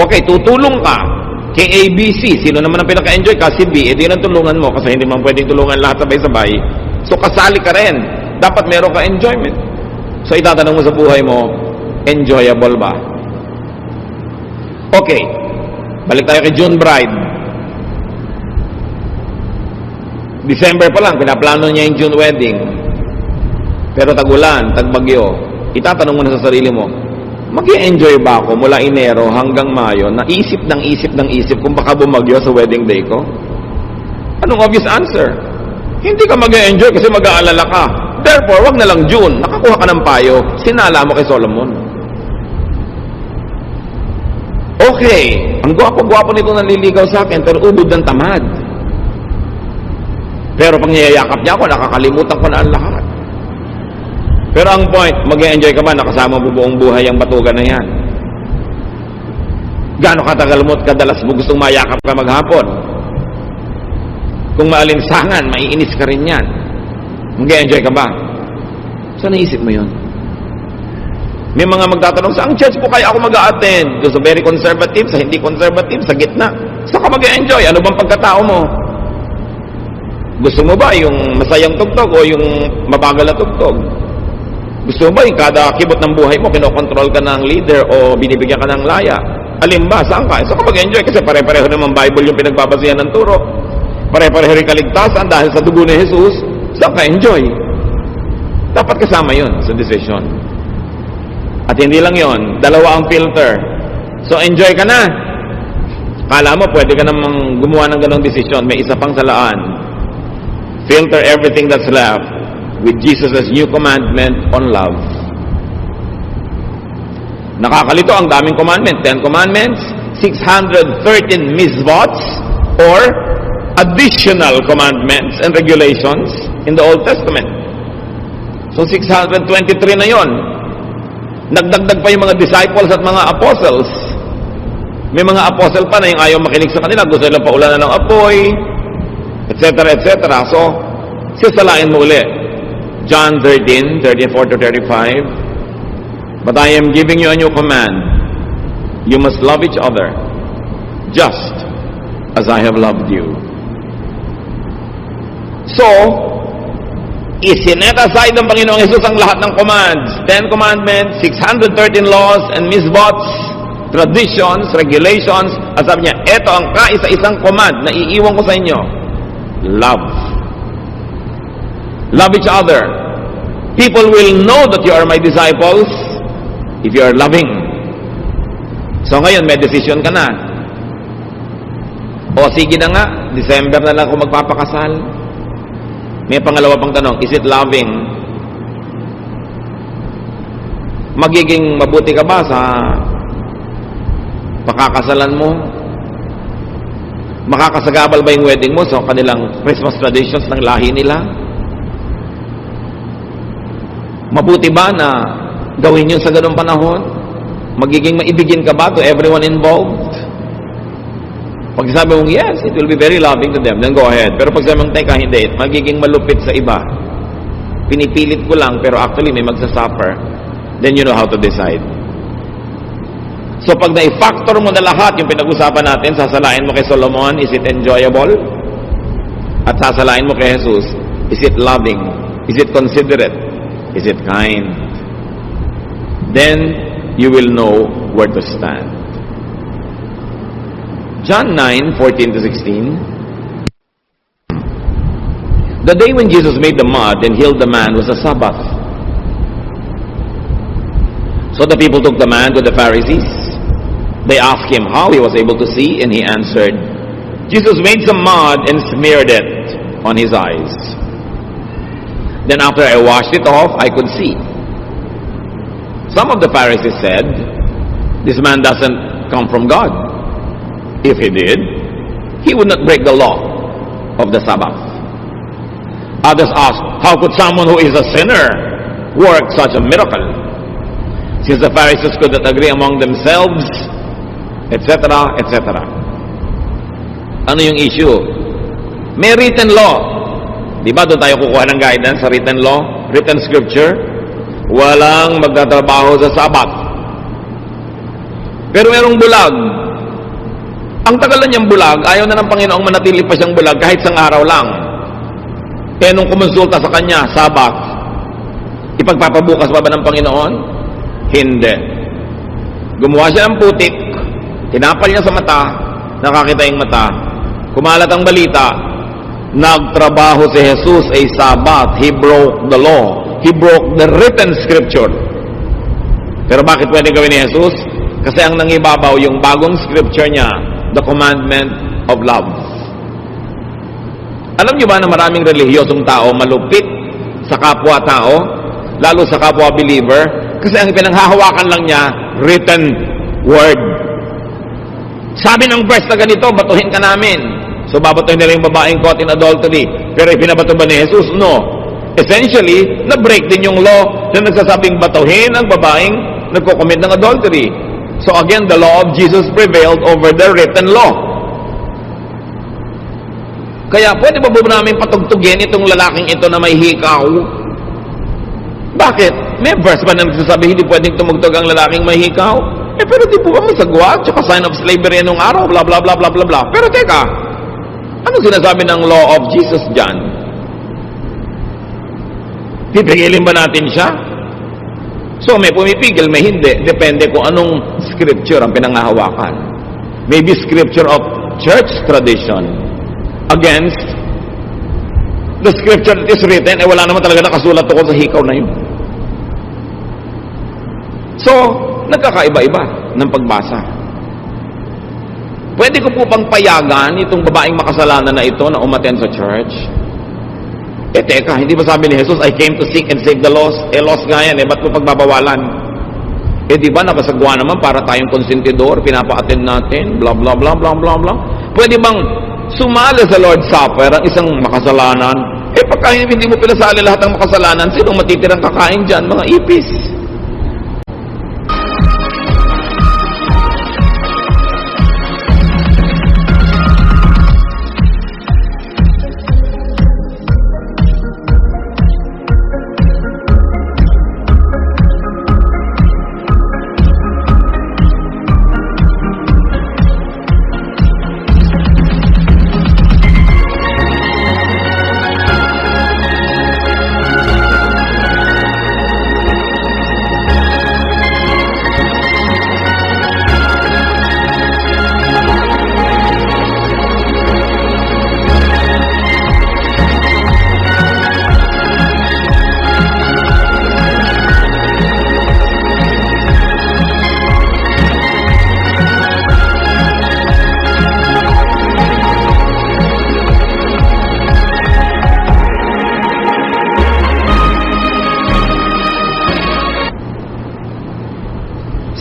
Okay, tutulong ka kay ABC. Sino naman ang pinaka-enjoy ka? Si B. Eh, di nang tulungan mo kasi hindi man pwedeng tulungan lahat sabay-sabay. So, kasali ka rin. Dapat meron ka enjoyment. So, itatanong mo sa buhay mo, enjoyable ba? Okay. Balik tayo kay June Bride. December pa lang, pinaplano niya yung June wedding. Pero tag-ulan, tag-bagyo. Itatanong mo na sa sarili mo, mag-i-enjoy ba ako mula Enero hanggang Mayo na isip kung baka bumagyo sa wedding day ko? Anong obvious answer? Hindi ka mag-i-enjoy kasi mag-aalala ka. Therefore, wag na lang June. Nakakuha ka ng payo. Sinala mo kay Solomon. Okay, ang gwapo-gwapo nito nanliligaw sa akin pero ubod ng tamad. Pero pag niyayakap niya ako, nakakalimutan ko na ang lahat. Pero ang point, mag-enjoy ka ba nakasama mo buong buhay ang batugan na yan? Gaano katagal mo at kadalas mo gustong mayakap ka maghapon? Kung maalinsangan, maiinis ka rin yan. Mag-enjoy ka ba? Saan naisip mo yun? May mga magtatanong, saang church po kaya ako mag-a-attend? Sa very conservative, sa hindi conservative, sa gitna. Saan ka mag-enjoy? Ano bang pagkatao mo? Gusto mo ba yung masayang tugtog o yung mabagal na tugtog? Gusto mo ba yung kada kibot ng buhay mo, kinokontrol ka ng leader o binibigyan ka ng laya? Alin ba? Saan ka? Saan ka mag-enjoy? Kasi pare-pareho naman Bible yung pinagbabasihan ng turo. Pare-pareho rin kaligtasan dahil sa dugo ni Jesus. Saan ka enjoy? Dapat kasama yun sa decision. At hindi lang yun, dalawa ang filter. So enjoy ka na. Kala mo pwede ka namang gumawa ng ganong decision. May isa pang salaan. Filter everything that's left with Jesus' new commandment on love. Nakakalito ang daming commandment. 10 commandments, 613 misvots or additional commandments and regulations in the Old Testament. So 623 na yon. Nagdagdag pa yung mga disciples at mga apostles. May mga apostle pa na yung ayaw makinig sa kanila. Gusto nila paulanan ng apoy, etc. etc. So, sisalain mo ulit. John 13, 34-35. But I am giving you a new command. You must love each other just as I have loved you. So, isinet aside ng Panginoong Hesus ang lahat ng commands. 10 commandments, 613 laws and misvots, traditions, regulations. At sabi niya, ito ang kaisa-isang command na iiwan ko sa inyo. Love. Love each other. People will know that you are my disciples if you are loving. So ngayon, may decision ka na. O sige na nga, December na lang ako magpapakasal. May pangalawa pang tanong, is it loving? Magiging mabuti ka ba sa pakakasalan mo? Makakasagabal ba yung wedding mo sa kanilang Christmas traditions ng lahi nila? Mabuti ba na gawin yun sa ganung panahon? Magiging maibigin ka ba to everyone involved? Pag sabi mong yes, it will be very loving to them, then go ahead. Pero pag sabi mong teka, hindi, magiging malupit sa iba. Pinipilit ko lang, pero actually may magsasuffer. Then you know how to decide. So pag na-factor mo na lahat yung pinag-usapan natin, sasalain mo kay Solomon, is it enjoyable? At sasalain mo kay Jesus, is it loving? Is it considerate? Is it kind? Then you will know where to stand. John 9:14 to 16. The day when Jesus made the mud and healed the man was a Sabbath. So the people took the man to the Pharisees. They asked him how he was able to see, and he answered, Jesus made some mud and smeared it on his eyes. Then after I washed it off, I could see. Some of the Pharisees said, this man doesn't come from God. If he did, he would not break the law of the Sabbath. Others asked, how could someone who is a sinner work such a miracle? Since the Pharisees could not agree among themselves, etc., etc. Ano yung issue? May written law. Di ba doon tayo kukuha ng guidance sa written law? Written scripture? Walang magtatrabaho sa Sabat. Pero merong bulag. Ang tagal na niyang bulag, ayaw na ng Panginoong manatili pa siyang bulag kahit isang araw lang. Kaya nung kumonsulta sa kanya, Sabat, ipagpapabukas pa ba ng Panginoon? Hindi. Gumawa siya ng putik, tinapal niya sa mata, nakakita yung mata, kumalat ang balita, nagtrabaho si Jesus ay Sabat. He broke the law. He broke the written scripture. Pero bakit pwede gawin ni Jesus? Kasi ang nangibabaw yung bagong scripture niya, the commandment of love. Alam niyo ba na maraming relihiyosong tao malupit sa kapwa-tao, lalo sa kapwa-believer, kasi ang pinanghahawakan lang niya, written word. Sabi ng verse na ganito, batuhin ka namin. So babatuhin nila yung babaeng caught in adultery. Pero ipinabato ba ni Jesus? No. Essentially, na-break din yung law na nagsasabing batuhin ang babaeng nagko-commit ng adultery. So again, the law of Jesus prevailed over the written law. Kaya pwede ba namin patugtugin itong lalaking ito na may hikaw? Bakit? May verse ba na nagsasabi hindi pwedeng tumugtog ang lalaking may hikaw? Pero di po ba masagwa? Tsaka sign of slavery nung araw, bla bla bla bla bla bla. Pero teka, ano sinasabi ng law of Jesus dyan? Pipigilin ba natin siya? So may pumipigil, may hindi. Depende kung anong scripture ang pinangahawakan. Maybe scripture of church tradition against the scripture that is written, wala naman talaga nakasulat tungkol sa hikaw na yun. So, nagkakaiba-iba ng pagbasa. Pwede ko po bang payagan itong babaeng makasalanan na ito na umattend sa church? Teka, hindi ba sabi ni Jesus, I came to seek and save the lost? Lost nga yan, ba't ko pagbabawalan? Di ba, napasagwa naman para tayong konsentidor, pinapa-attend natin, blah, blah, blah, blah, blah, blah. Pwede bang sumali sa Lord's Supper ang isang makasalanan? Pagka hindi mo pinasali lahat ng makasalanan, sinong matitirang kakain dyan? Mga ipis.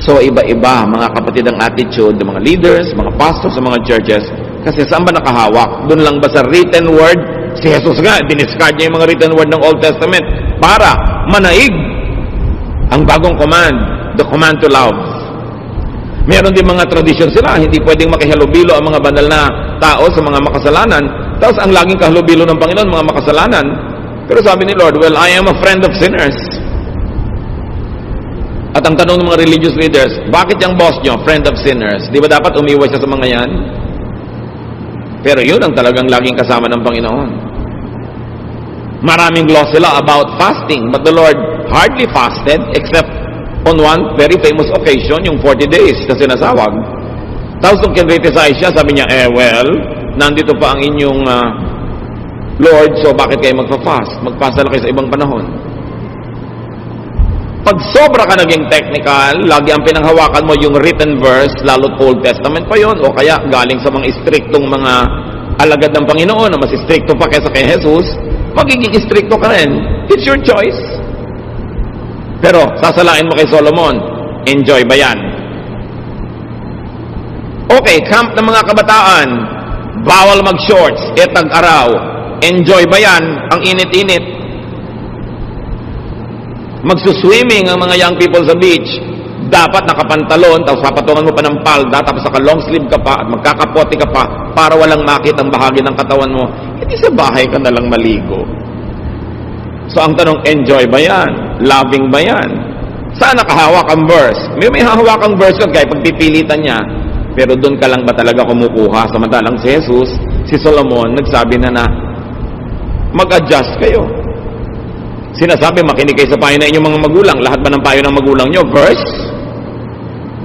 So, iba-iba, mga kapatid, ang attitude ng mga leaders, mga pastors, sa mga churches. Kasi saan ba nakahawak? Doon lang ba sa written word? Si Jesus nga, diniscard niya yung mga written word ng Old Testament para manaig ang bagong command, the command to love. Meron din mga tradisyon sila, hindi pwedeng makihalubilo ang mga banal na tao sa mga makasalanan. Tapos ang laging kahalubilo ng Panginoon, mga makasalanan. Pero sabi ni Lord, well, I am a friend of sinners. At ang tanong ng mga religious leaders, bakit yung boss nyo, friend of sinners? Di ba dapat umiwas siya sa mga yan? Pero yun ang talagang laging kasama ng Panginoon. Maraming law sila about fasting, but the Lord hardly fasted except on one very famous occasion, yung 40 days na sinasawag. Tapos nung kinriticize siya, sabi niya, well, nandito pa ang inyong Lord, so bakit kayo magpa-fast? Magpasa na kayo sa ibang panahon. Pag sobra ka naging technical, lagi ang pinanghawakan mo yung written verse, lalo't Old Testament pa yon, o kaya galing sa mga istriktong mga alagad ng Panginoon na mas istrikto pa kaysa kay Jesus, magiging istrikto ka rin. It's your choice. Pero, sasalain mo kay Solomon, enjoy ba yan? Okay, camp ng mga kabataan, bawal mag-shorts, tag-araw, enjoy ba yan? Ang init-init. Magsuswimming ang mga young people sa beach, dapat nakapantalon, tapos papatungan mo pa ng palda, tapos naka-long sleeve ka pa, at magkakapote ka pa, para walang makita ang bahagi ng katawan mo. Hindi sa bahay ka nalang maligo. So ang tanong, enjoy ba yan? Loving ba yan? Saan nakahawak ang verse? May hahawak ang verse yun, kaya pagpipilitan niya, pero doon ka lang ba talaga kumukuha? Samantalang si Jesus, si Solomon, nagsabi na mag-adjust kayo. Sinasabi, makinig kayo sa payo na inyong mga magulang. Lahat ba ng payo ng magulang nyo? Verse?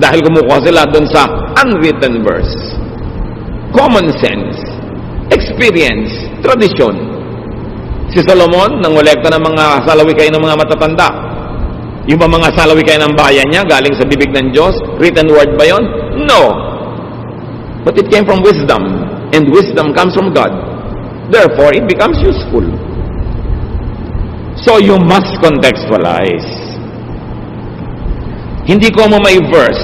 Dahil kumukuha sila doon sa unwritten verse. Common sense. Experience. Tradisyon. Si Solomon, nangolekta ng mga salawikay ng mga matatanda. Yung mga salawikay ng bayan niya, galing sa bibig ng Diyos, written word ba yon? No. But it came from wisdom. And wisdom comes from God. Therefore, it becomes useful. So, you must contextualize. Hindi ko mo may verse,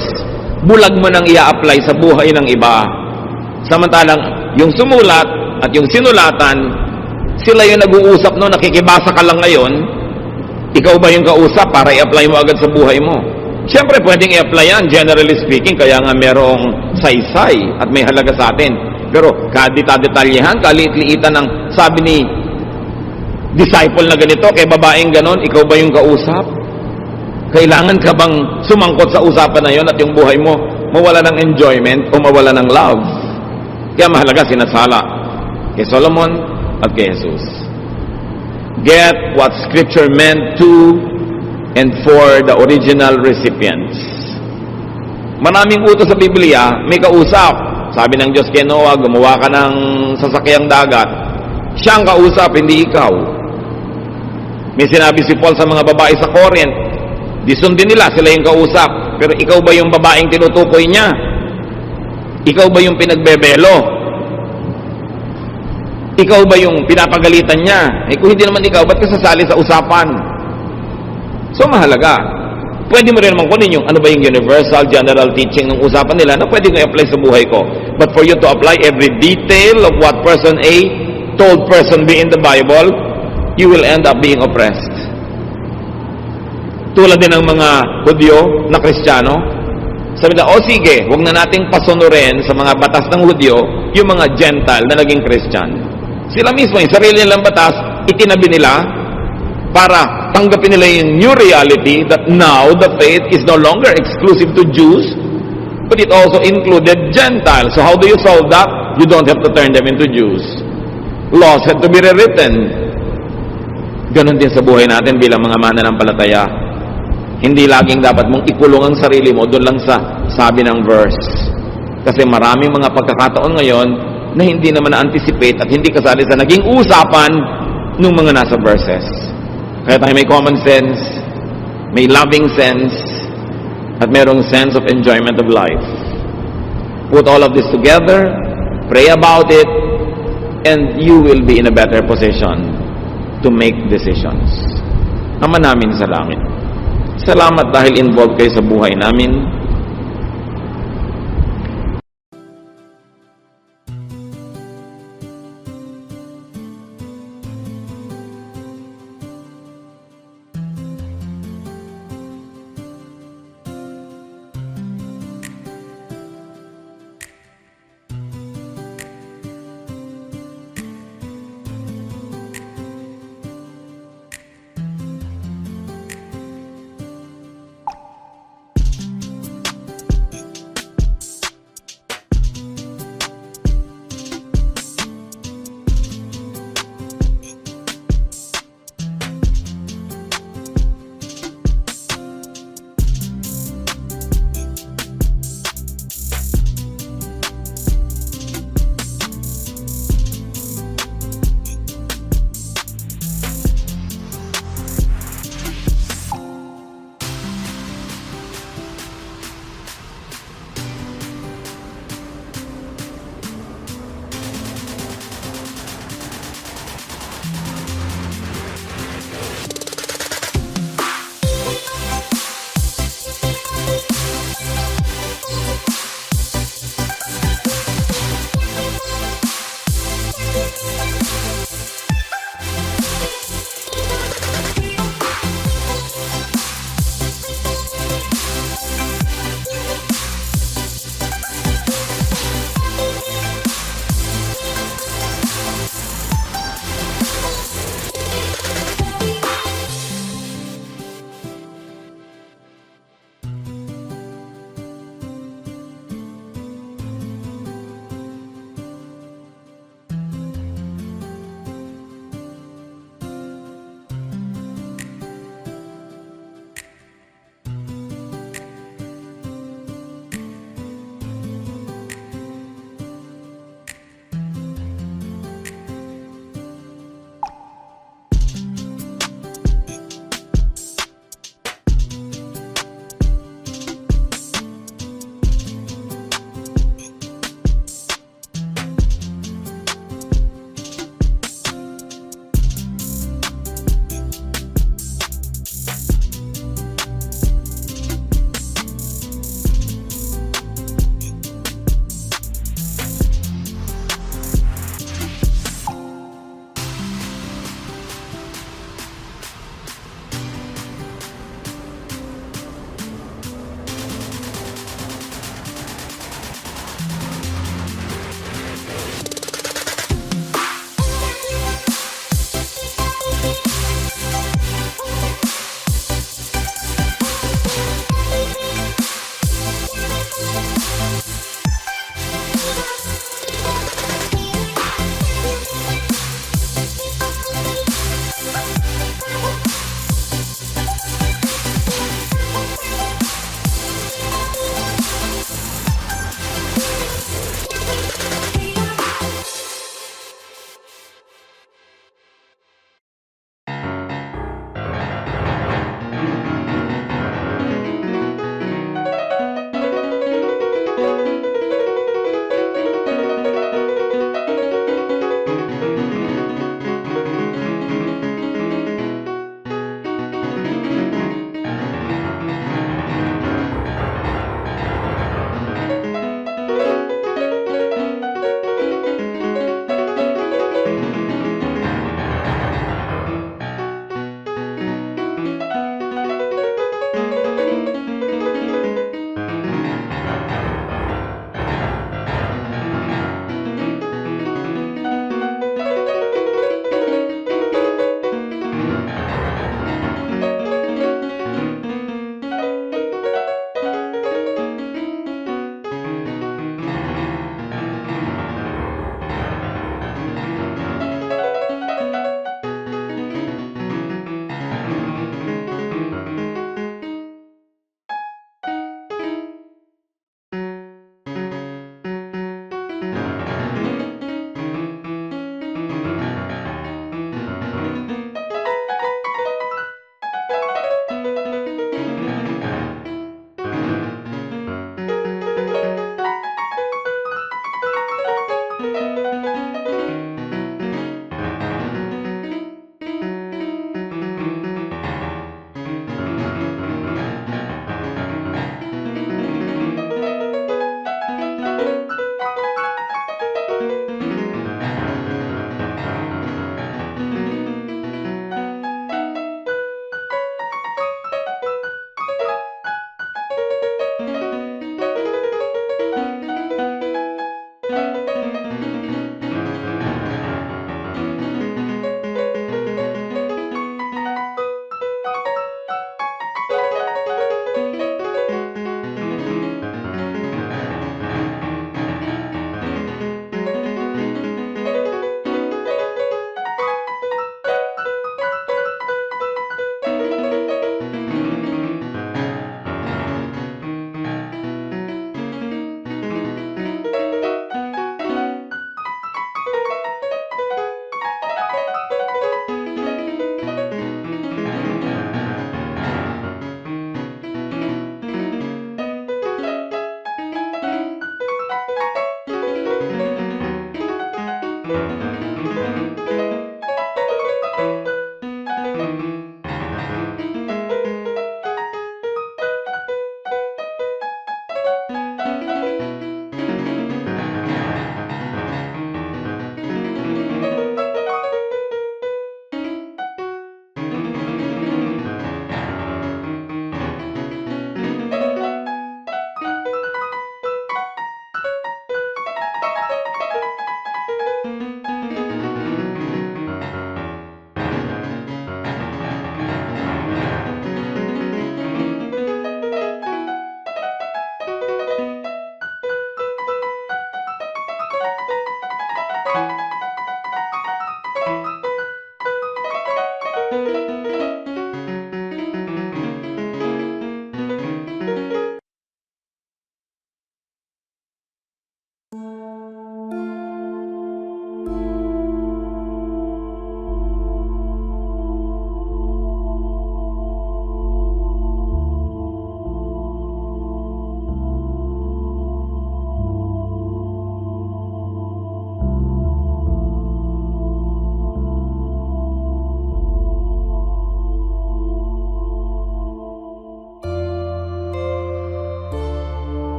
bulag mo nang i-apply sa buhay ng iba. Samantalang, yung sumulat at yung sinulatan, sila yung nag-uusap no, nakikibasa ka lang ngayon, ikaw ba yung kausap para i-apply mo agad sa buhay mo? Siyempre, pwedeng i-apply yan, generally speaking, kaya nga merong saysay at may halaga sa atin. Pero, kadita-detalyehan, kaliit-liitan ng sabi ni disciple na ganito, kay babaeng ganon, ikaw ba yung kausap? Kailangan ka bang sumangkot sa usapan na yon at yung buhay mo mawala ng enjoyment o mawala ng love? Kaya mahalaga sinasala kay Solomon at kay Jesus. Get what Scripture meant to and for the original recipients. Maraming utos sa Biblia, may kausap. Sabi ng Diyos kay Noah, gumawa ka ng sasakyang dagat. Siya ang kausap, hindi ikaw. May sinabi si Paul sa mga babae sa Corinth, di sundin nila, sila yung kausap. Pero ikaw ba yung babaeng tinutukoy niya? Ikaw ba yung pinagbebelo? Ikaw ba yung pinapagalitan niya? Eh kung hindi naman ikaw, ba't ka sasali sa usapan? So mahalaga. Pwede mo rin naman kunin yung ano ba yung universal, general teaching ng usapan nila na pwede ko i-apply sa buhay ko. But for you to apply every detail of what person A told person B in the Bible, you will end up being oppressed. Tulad din ng mga Hudyo na Kristiyano, sabi na, sige, huwag na nating pasunurin sa mga batas ng Hudyo yung mga Gentile na naging Christian. Sila mismo, yung sarili nilang batas, itinabi nila para tanggapin nila yung new reality that now the faith is no longer exclusive to Jews, but it also included Gentiles. So how do you solve that? You don't have to turn them into Jews. Laws had to be rewritten. Ganon din sa buhay natin bilang mga mananampalataya. Hindi laging dapat mong ikulong ang sarili mo doon lang sa sabi ng verse. Kasi maraming mga pagkakataon ngayon na hindi naman na-anticipate at hindi kasali sa naging usapan ng mga nasa verses. Kaya tayo may common sense, may loving sense, at mayroong sense of enjoyment of life. Put all of this together, pray about it, and you will be in a better position to make decisions. Ama namin sa langit, salamat dahil involved kayo sa buhay namin.